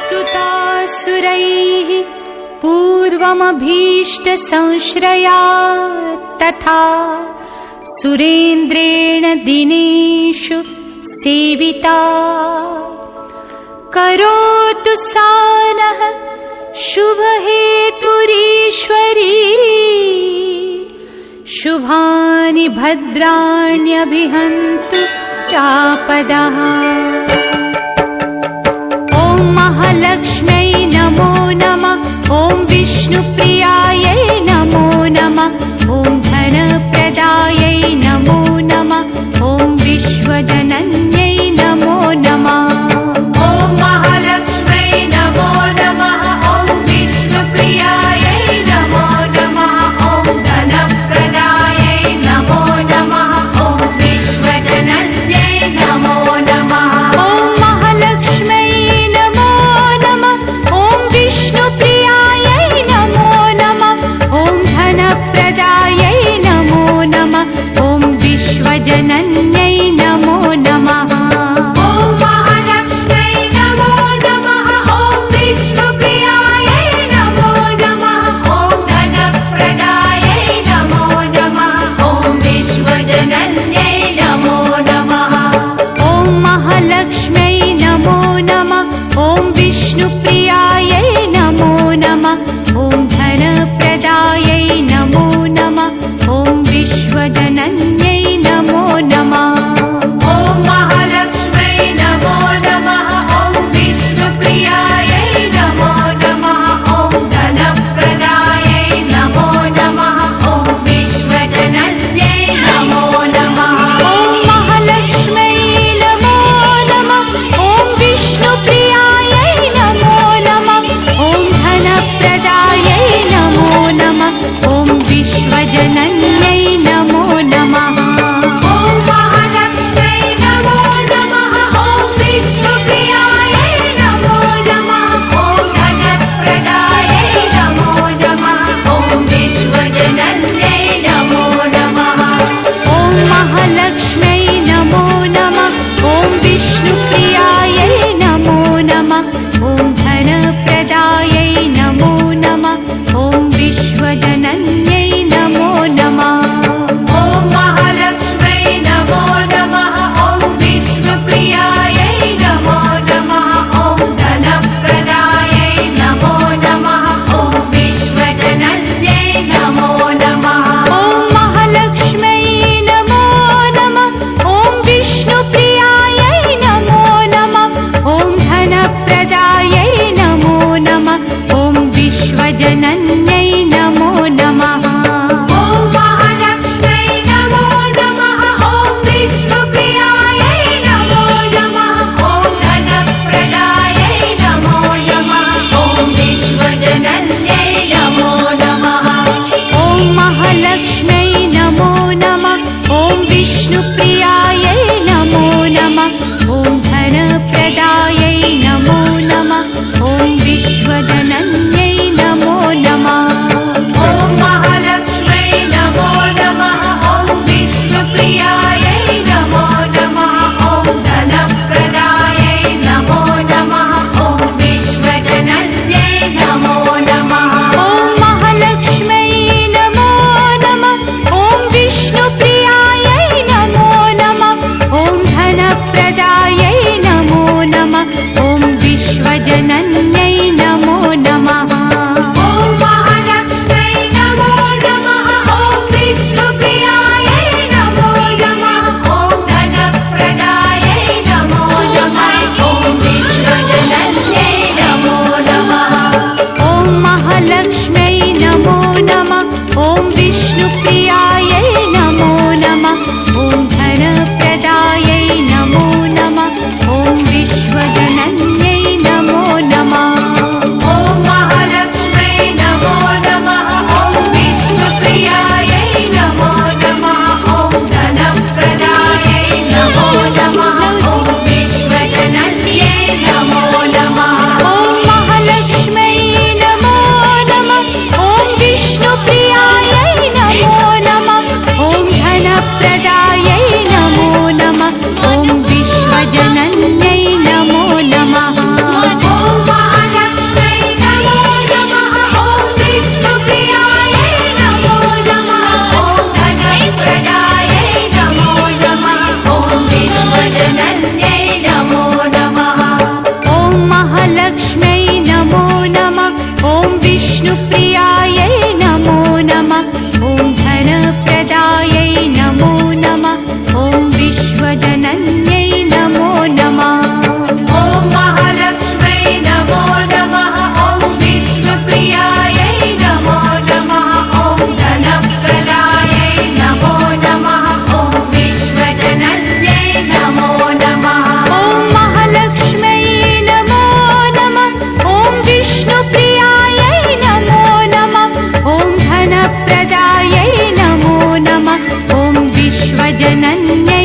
स्तुतासुरैः पूर्वमभीष्टसंश्रया तथा सुरेन्द्रेण दिनेषु सेविता करोतु सा नः शुभहेतुरीश्वरी शुभानि भद्राण्यभिहन्तु चापदः। ॐ महालक्ष्म्यै नमो नमः। ॐ विष्णुप्रियायै नमो नमः। ॐ धनप्रदायै नमो नमः। ॐ विश्वजनन्यै नमो नमः। ॐ महालक्ष्म्यै नमो नमः। ॐ विष्णुप्रियायै नमो नमः। ॐ धनप्रदायै नमो नमः। ॐ विश्वजनन्यै नमो नमः। ॐ महालक्ष्म्यै नमो नमः। ॐ विष्णुप्रियायै नमो नमः। ॐ धनप्रदायै नमो नमः। ॐ विश्वजनन्यै नमो नमः। ॐ महालक्ष्म्यै नमो नमः। ॐ विष्णुप्रियायै नमो नमः। ॐ धनप्रदायै नमो नमः। ॐ विश्वजनन्यै नमो नमः। ॐ महालक्ष्म्यै नमो नमः। ॐ विष्णुप्रियायै नमो नमः। ॐ धनप्रदायै नमो नमः। ॐ विश्वजनन्यै नमो नमः। ॐ महालक्ष्म्यै नमो नमः। ॐ विष्णुप्रियायै नमो नमः। ॐ धनप्रदायै नमो नमः। ॐ विश्वजनन्यै नमो नमः। ॐ महालक्ष्म्यै नमो नमः। ॐ विष्णुप्रियायै नमो नमः। ॐ धनप्रदायै नमो नमः। ॐ विश्वजनन्यै नमो नमः। ॐ महालक्ष्म्यै नमो नमः। ॐ विष्णुप्रियायै नमो नमः। विश्वजनन्यै